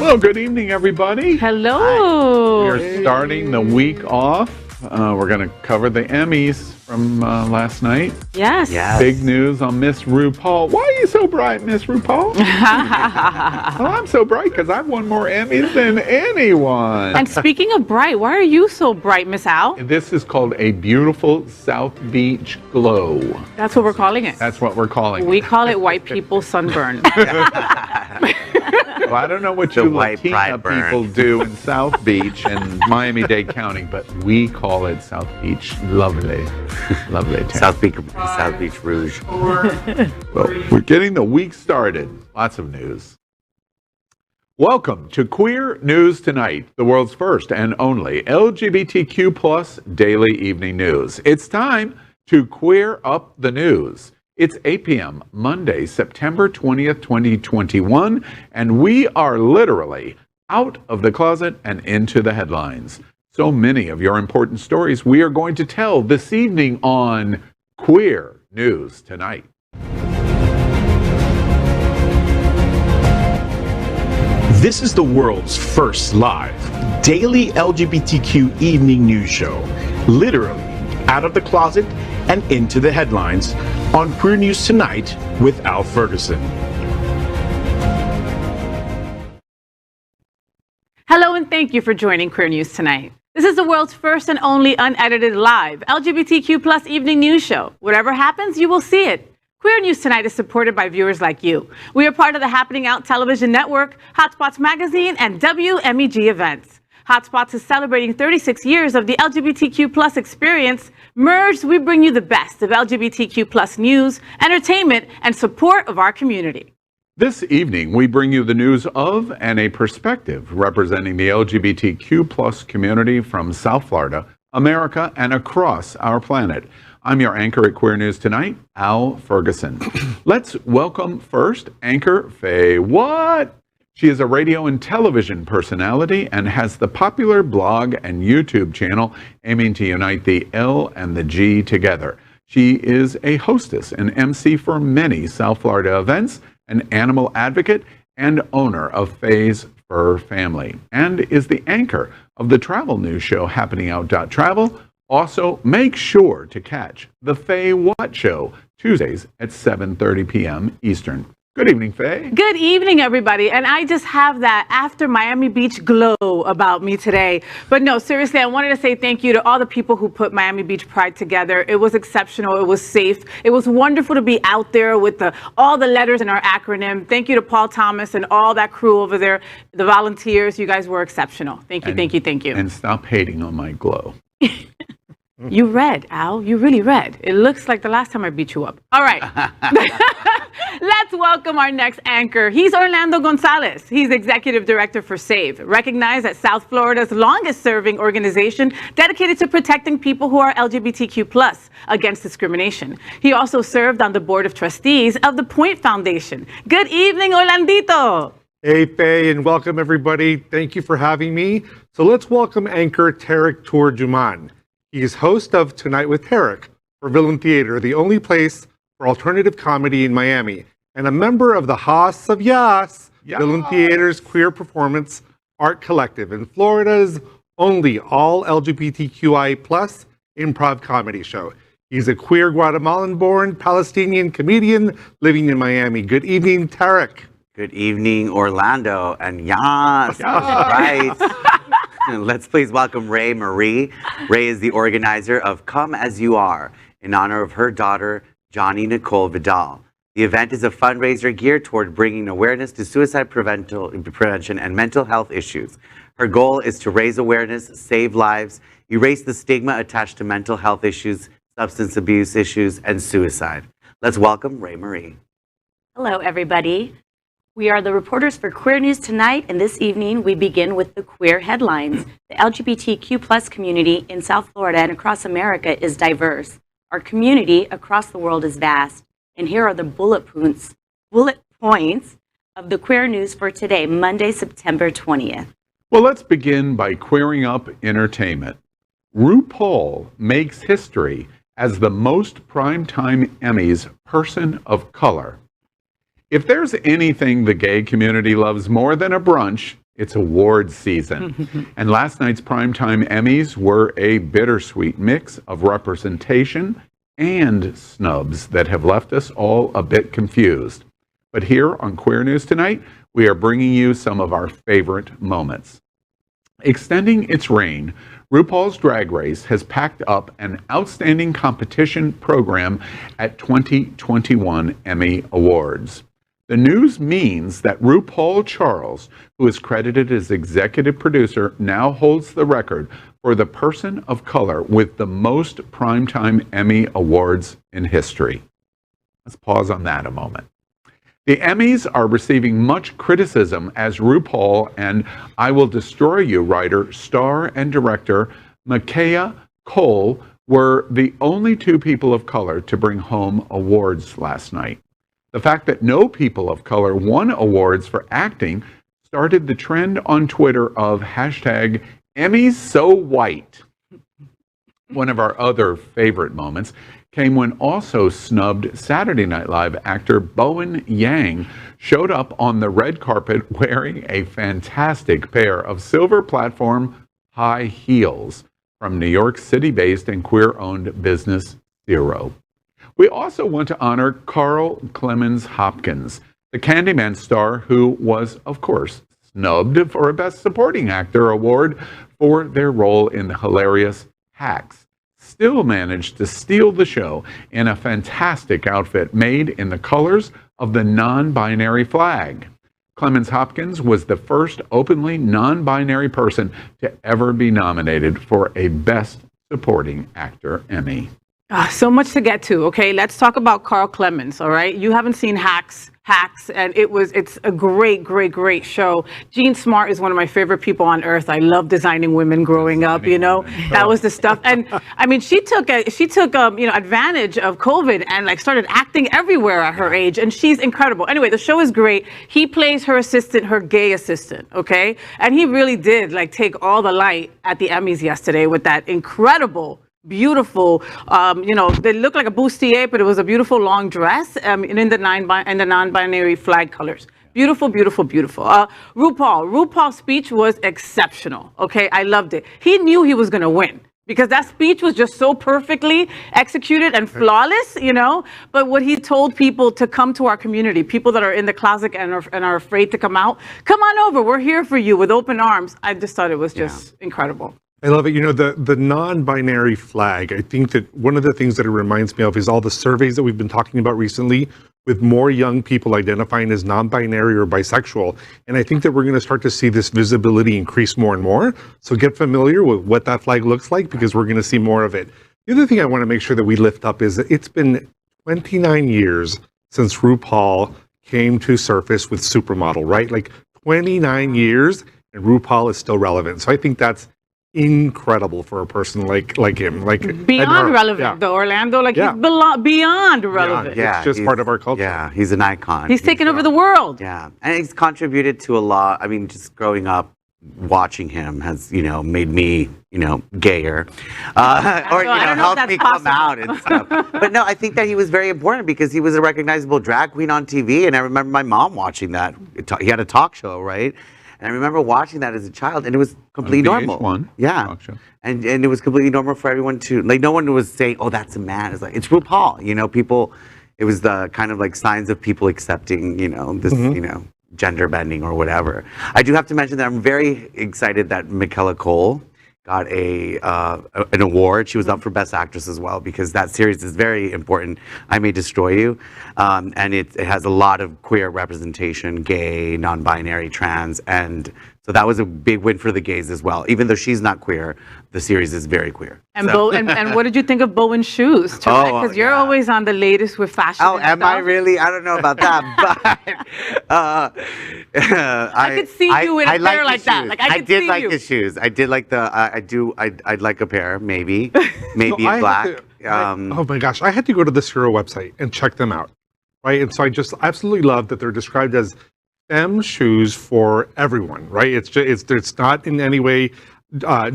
Well, good evening, everybody. Hello. We're starting the week off. We're going to cover the Emmys from last night. Yes. Big news on Miss RuPaul. Why are you so bright, Miss RuPaul? Well, I'm so bright because I've won more Emmys than anyone. And speaking of bright, why are you so bright, Miss Al? This is called a beautiful South Beach glow. That's what we're calling it. That's what we're calling it. We call it white people sunburn. Well, I don't know what you Latina people do in South Beach and Miami-Dade County, but we call it South Beach. Lovely town. South Beach Rouge. Well, we're getting the week started. Lots of news. Welcome to Queer News Tonight, the world's first and only LGBTQ plus daily evening news. It's time to queer up the news. It's 8 p.m. Monday, September 20th, 2021, and we are literally out of the closet and into the headlines. So many of your important stories we are going to tell this evening on Queer News Tonight. This is the world's first live daily LGBTQ evening news show, literally out of the closet and into the headlines on Queer News Tonight with Al Ferguson. Hello and thank you for joining Queer News Tonight. This is the world's first and only unedited live LGBTQ plus evening news show. Whatever happens, you will see it. Queer News Tonight is supported by viewers like you. We are part of the Happening Out Television Network, Hotspots Magazine, and WMEG Events. Hotspots is celebrating 36 years of the LGBTQ plus experience. Merged, we bring you the best of LGBTQ plus news, entertainment, and support of our community. This evening, we bring you the news of and a perspective representing the LGBTQ plus community from South Florida, America, and across our planet. I'm your anchor at Queer News Tonight, Al Ferguson. Let's welcome first anchor Faye What? She is a radio and television personality and has the popular blog and YouTube channel aiming to unite the L and the G together. She is a hostess and MC for many South Florida events, an animal advocate, and owner of Faye's Fur Family, and is the anchor of the travel news show Happening Out Travel. Also, make sure to catch the Faye What Show Tuesdays at 7:30 p.m. Eastern. Good evening, Faye. Good evening, everybody. And I just have that after Miami Beach glow about me today. But no, seriously, I wanted to say thank you to all the people who put Miami Beach Pride together. It was exceptional. It was safe. It was wonderful to be out there with all the letters in our acronym. Thank you to Paul Thomas and all that crew over there, the volunteers. You guys were exceptional. Thank you, thank you, thank you. And stop hating on my glow. You read, Al. You really read. It looks like the last time I beat you up. All right. Let's welcome our next anchor. He's Orlando Gonzales. He's Executive Director for SAVE, recognized as South Florida's longest-serving organization dedicated to protecting people who are LGBTQ+ against discrimination. He also served on the Board of Trustees of the Point Foundation. Good evening, Orlandito. Hey, Faye, and welcome, everybody. Thank you for having me. So let's welcome anchor Tarek Turjuman. He's host of Tonight with Tarek for Villain Theater, the only place for alternative comedy in Miami, and a member of the Haas of Yas, Villain Theater's queer performance art collective, and Florida's only all LGBTQI plus improv comedy show. He's a queer Guatemalan-born Palestinian comedian living in Miami. Good evening, Tarek. Good evening, Orlando. And yes, right. Let's please welcome Rae Marie. Rae is the organizer of Come As You Are in honor of her daughter, Johnny Nicole Vidal. The event is a fundraiser geared toward bringing awareness to suicide prevention and mental health issues. Her goal is to raise awareness, save lives, erase the stigma attached to mental health issues, substance abuse issues, and suicide. Let's welcome Rae Marie. Hello, everybody. We are the reporters for Queer News Tonight, and this evening we begin with the queer headlines. The LGBTQ+ community in South Florida and across America is diverse. Our community across the world is vast. And here are the bullet points of the queer news for today, Monday, September 20th. Well, let's begin by queering up entertainment. RuPaul makes history as the most Primetime Emmys person of color. If there's anything the gay community loves more than a brunch, It's award season. And last night's Primetime Emmys were a bittersweet mix of representation and snubs that have left us all a bit confused. But here on Queer News Tonight, we are bringing you some of our favorite moments. Extending its reign, RuPaul's Drag Race has packed up an outstanding competition program at 2021 Emmy Awards. The news means that RuPaul Charles, who is credited as executive producer, now holds the record for the person of color with the most Primetime Emmy Awards in history. Let's pause on that a moment. The Emmys are receiving much criticism as RuPaul and I Will Destroy You writer, star, and director Makaya Cole were the only two people of color to bring home awards last night. The fact that no people of color won awards for acting started the trend on Twitter of hashtag Emmys so white. One of our other favorite moments came when also snubbed Saturday Night Live actor Bowen Yang showed up on the red carpet wearing a fantastic pair of silver platform high heels from New York City-based and queer-owned business Zero. We also want to honor Carl Clemens Hopkins, the Candyman star who was, of course, snubbed for a Best Supporting Actor award for their role in the hilarious Hacks. Still managed to steal the show in a fantastic outfit made in the colors of the non-binary flag. Clemens Hopkins was the first openly non-binary person to ever be nominated for a Best Supporting Actor Emmy. So much to get to. Okay, let's talk about Carl Clemens. All right, you haven't seen Hacks, and it's a great show. Jean Smart is one of my favorite people on earth. I love designing women growing up. You know, that was the stuff. And I mean, she took advantage of COVID and like started acting everywhere at her age, and she's incredible. Anyway, the show is great. He plays her assistant, her gay assistant. Okay, and he really did like take all the light at the Emmys yesterday with that beautiful, they look like a bustier, but it was a beautiful long dress in the non-binary flag colors. Beautiful. RuPaul's speech was exceptional. Okay, I loved it. He knew he was going to win because that speech was just so perfectly executed and flawless, But what he told people to come to our community, people that are in the closet and are afraid to come out, come on over. We're here for you with open arms. I just thought it was just incredible. I love it. The non-binary flag, I think that one of the things that it reminds me of is all the surveys that we've been talking about recently with more young people identifying as non-binary or bisexual. And I think that we're going to start to see this visibility increase more and more. So get familiar with what that flag looks like because we're going to see more of it. The other thing I want to make sure that we lift up is that it's been 29 years since RuPaul came to surface with Supermodel, right? Like 29 years and RuPaul is still relevant. So I think that's incredible for a person like him, beyond relevant though, Orlando. He's beyond relevant. It's just part of our culture. Yeah, he's an icon. He's taken over the world. Yeah, and he's contributed to a lot. I mean, just growing up watching him has made me gayer, or helped me come out and stuff. But no, I think that he was very important because he was a recognizable drag queen on TV, and I remember my mom watching that. He had a talk show, right? And I remember watching that as a child, and it was completely normal. Yeah, and it was completely normal for everyone to no one was saying, "Oh, that's a man." It's like it's RuPaul. People. It was the kind of like signs of people accepting, this, gender bending or whatever. I do have to mention that I'm very excited that Michaela Cole got an award. She was up for Best Actress as well because that series is very important. I May Destroy You, and it has a lot of queer representation, gay, non-binary, trans, and so that was a big win for the gays as well. Even though she's not queer, the series is very queer. And and what did you think of Bowen's shoes? Because you're always on the latest with fashion. Oh, am I really? I don't know about that, but I could see you in a pair like that. Like I did like his shoes. I did like the. I'd like a pair, maybe black. Oh my gosh, I had to go to the Zero website and check them out, right? And so I just absolutely love that they're described as femme shoes for everyone, right? It's not in any way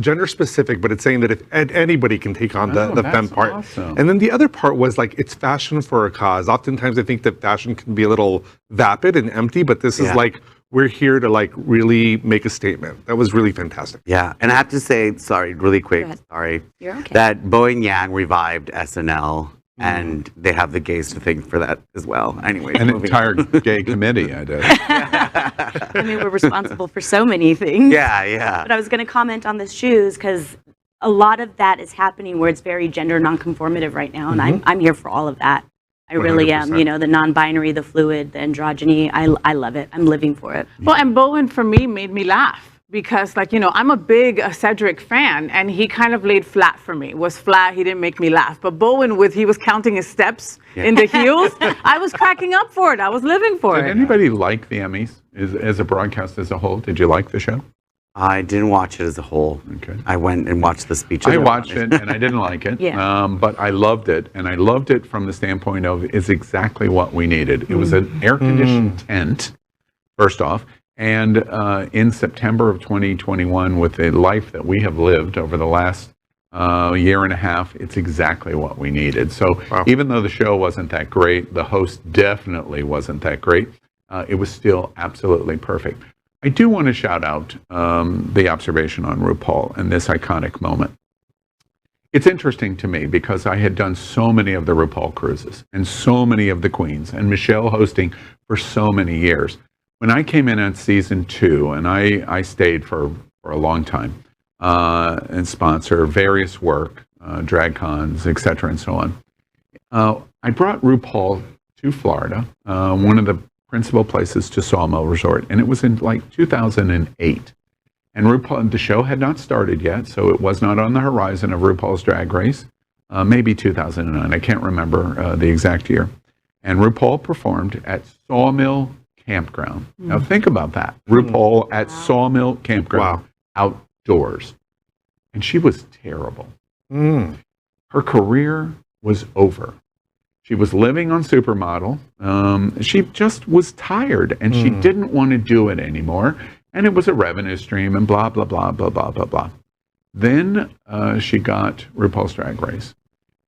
gender specific, but it's saying that if anybody can take on the femme part. Awesome. And then the other part was like it's fashion for a cause. Oftentimes I think that fashion can be a little vapid and empty, but this is like we're here to like really make a statement. That was really fantastic. Yeah, and I have to say, sorry, really quick, Go ahead. sorry, You're okay. that Bo and Yang revived SNL, and they have the gays to thank for that as well. Anyway, An moving entire gay committee, I did. I mean, we're responsible for so many things. yeah. But I was going to comment on the shoes because a lot of that is happening where it's very gender nonconformative right now, and I'm here for all of that. I really am. 100%. You know, the non-binary, the fluid, the androgyny. I love it. I'm living for it. Well, and Bowen for me made me laugh because, like, you know, I'm a big Cedric fan, and he kind of laid flat for me. Was flat. He didn't make me laugh. But Bowen, he was counting his steps in the heels. I was cracking up for it. I was living for Did it. anybody like the Emmys as a broadcast as a whole? Did you like the show? I didn't watch it as a whole. Okay. I went and watched the speeches. I watched it and I didn't like it, Yeah. but I loved it. And I loved it from the standpoint of it's exactly what we needed. It was an air-conditioned tent, first off. And in September of 2021, with the life that we have lived over the last year and a half, it's exactly what we needed. So even though the show wasn't that great, the host definitely wasn't that great, it was still absolutely perfect. I do want to shout out the observation on RuPaul and this iconic moment. It's interesting to me because I had done so many of the RuPaul cruises and so many of the queens and Michelle hosting for so many years. When I came in on season 2, and I stayed for a long time and sponsor various work, drag cons, etc. and so on. I brought RuPaul to Florida, one of the principal places to Sawmill Resort, and it was in like 2008. And RuPaul, the show had not started yet, so it was not on the horizon of RuPaul's Drag Race. Maybe 2009, I can't remember the exact year. And RuPaul performed at Sawmill Campground. Now think about that. RuPaul at Sawmill Campground, outdoors. And she was terrible. Her career was over. She was living on Supermodel. She just was tired, and she didn't want to do it anymore. And it was a revenue stream, and blah, blah, blah, blah, blah, blah, blah. Then she got RuPaul's Drag Race.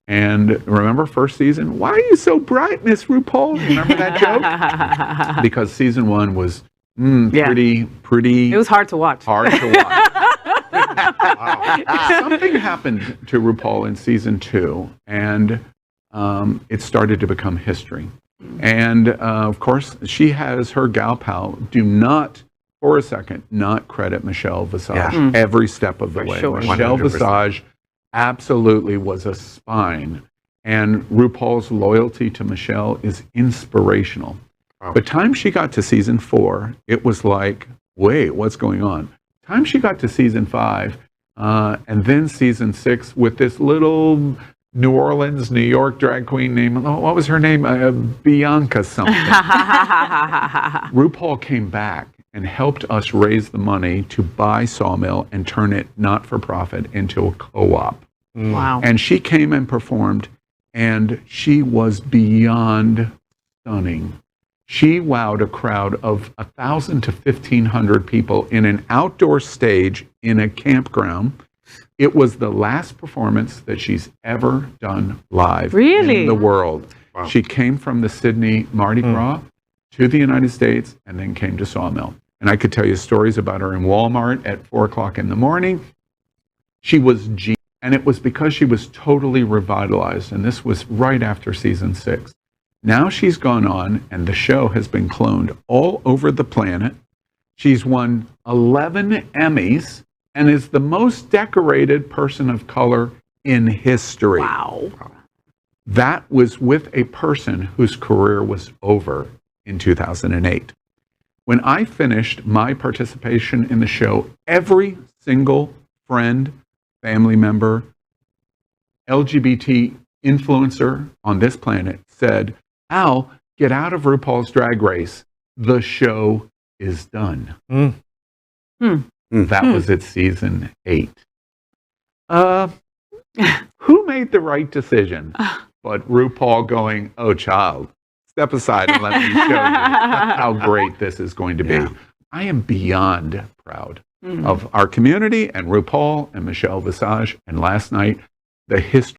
And remember first season? Why are you so bright, Miss RuPaul? Remember that joke? Because season 1 was pretty. It was hard to watch. Hard to watch. Something happened to RuPaul in season 2, and it started to become history. And of course, she has her gal pal. Do not, for a second, not credit Michelle Visage every step of the way. Sure. Michelle 100%. Visage absolutely was a spine. And RuPaul's loyalty to Michelle is inspirational. By the time she got to season 4, it was like, wait, what's going on? Time she got to season 5, and then season 6 with this little New Orleans, New York drag queen named, what was her name? Bianca something. RuPaul came back and helped us raise the money to buy Sawmill and turn it not for profit into a co-op. Wow. And she came and performed, and she was beyond stunning. She wowed a crowd of 1,000 to 1,500 people in an outdoor stage in a campground. It was the last performance that she's ever done live Really? in the world. She came from the Sydney Mardi Gras to the United States and then came to Sawmill. And I could tell you stories about her in Walmart at 4 o'clock in the morning. She was and it was because she was totally revitalized. And this was right after season 6. Now she's gone on, and the show has been cloned all over the planet. She's won 11 Emmys and is the most decorated person of color in history. Wow. That was with a person whose career was over in 2008. When I finished my participation in the show, every single friend, family member, LGBT influencer on this planet said, Al, get out of RuPaul's Drag Race. The show is done. That was at season 8. Who made the right decision? But RuPaul going, oh, child, step aside and let me show you how great this is going to be. I am beyond proud of our community and RuPaul and Michelle Visage. And last night, the history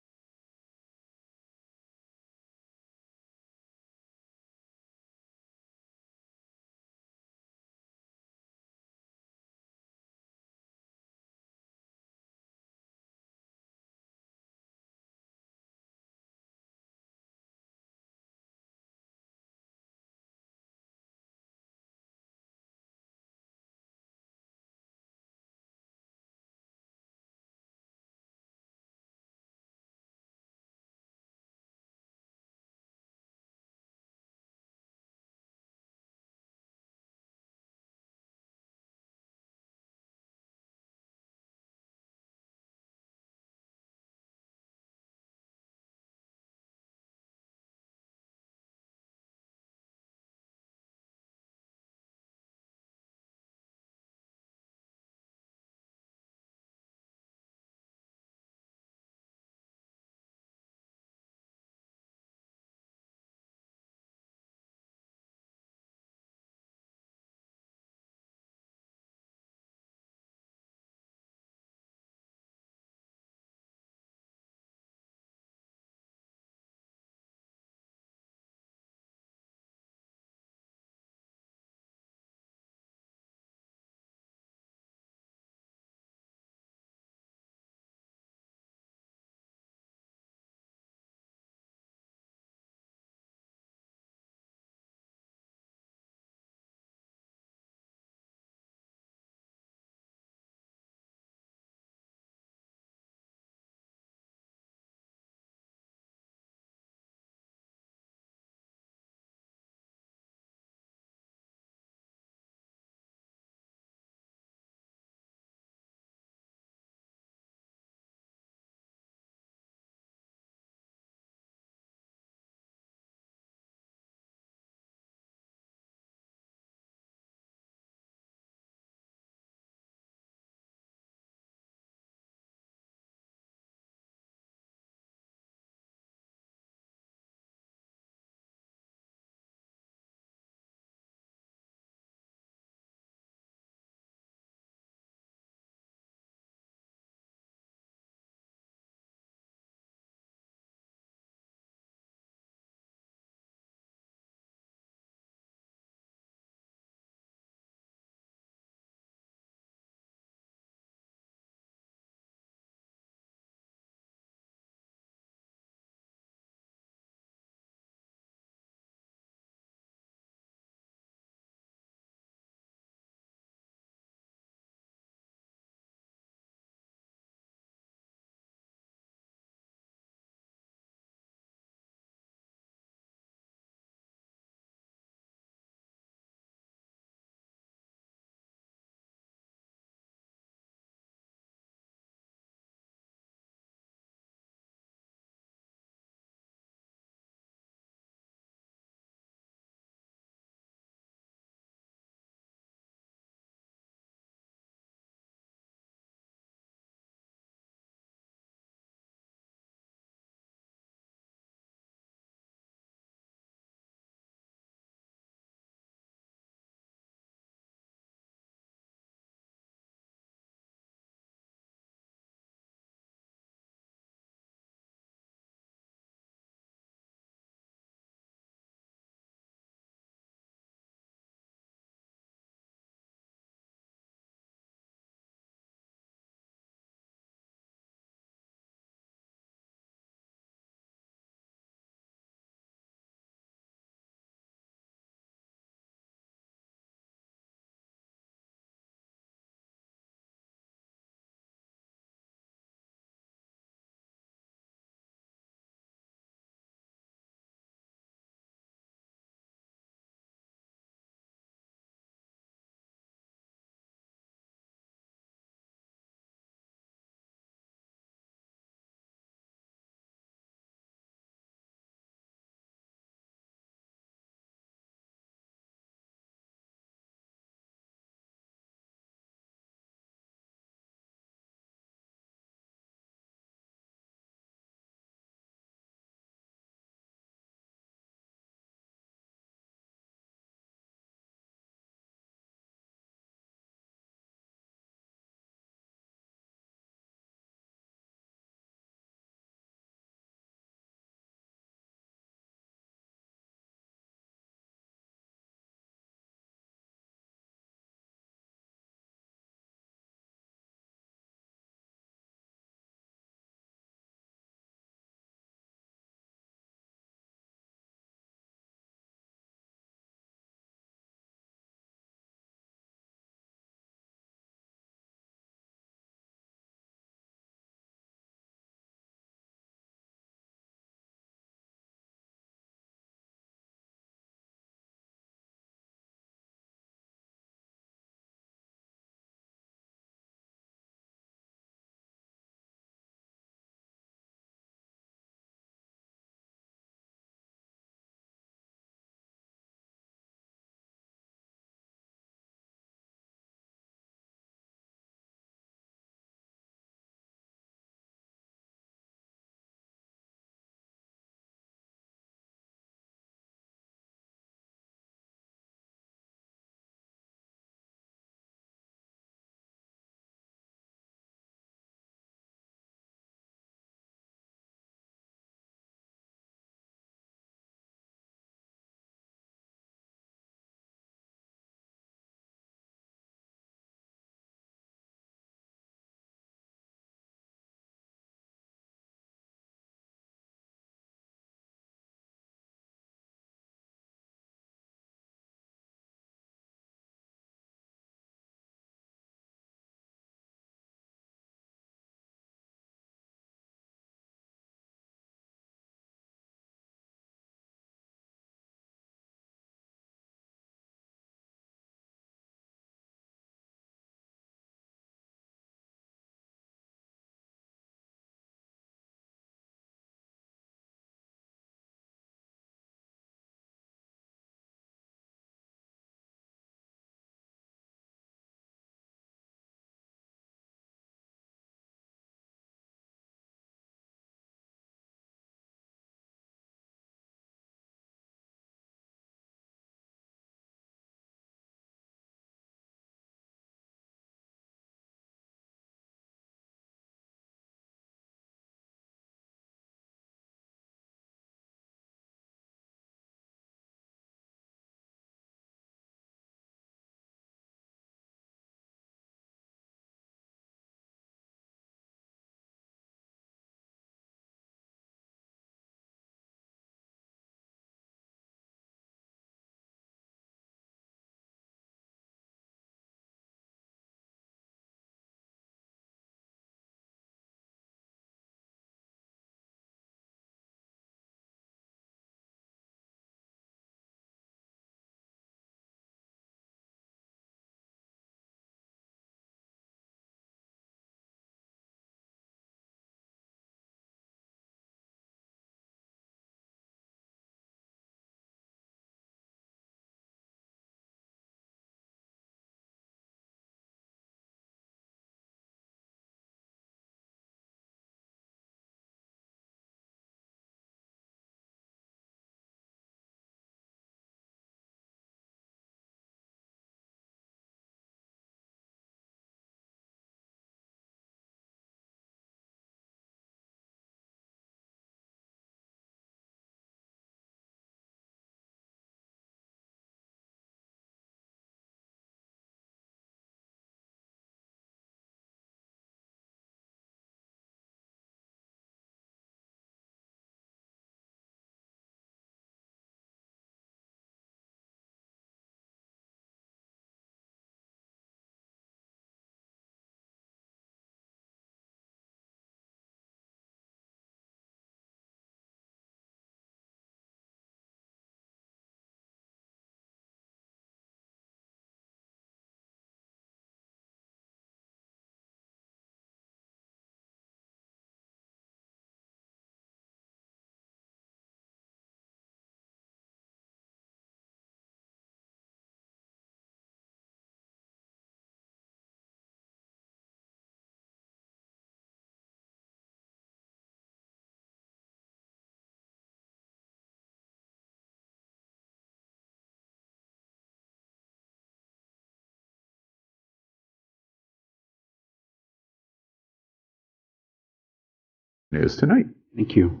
News Tonight. Thank you.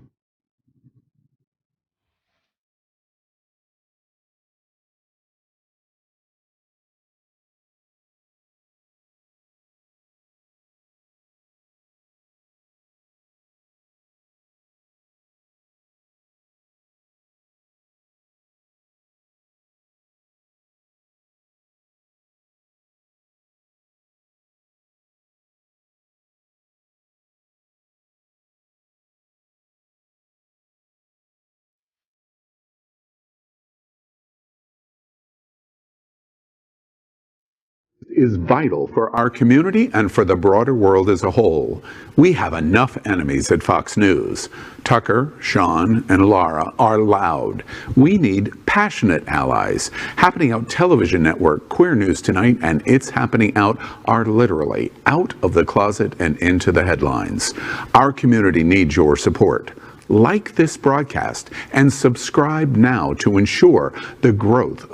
Is vital for our community and for the broader world as a whole. We have enough enemies at Fox News. Tucker, Sean, and Laura are loud. We need passionate allies. Happening Out television network, Queer News Tonight, and It's Happening Out are literally out of the closet and into the headlines. Our community needs your support. Like this broadcast and subscribe now to ensure the growth of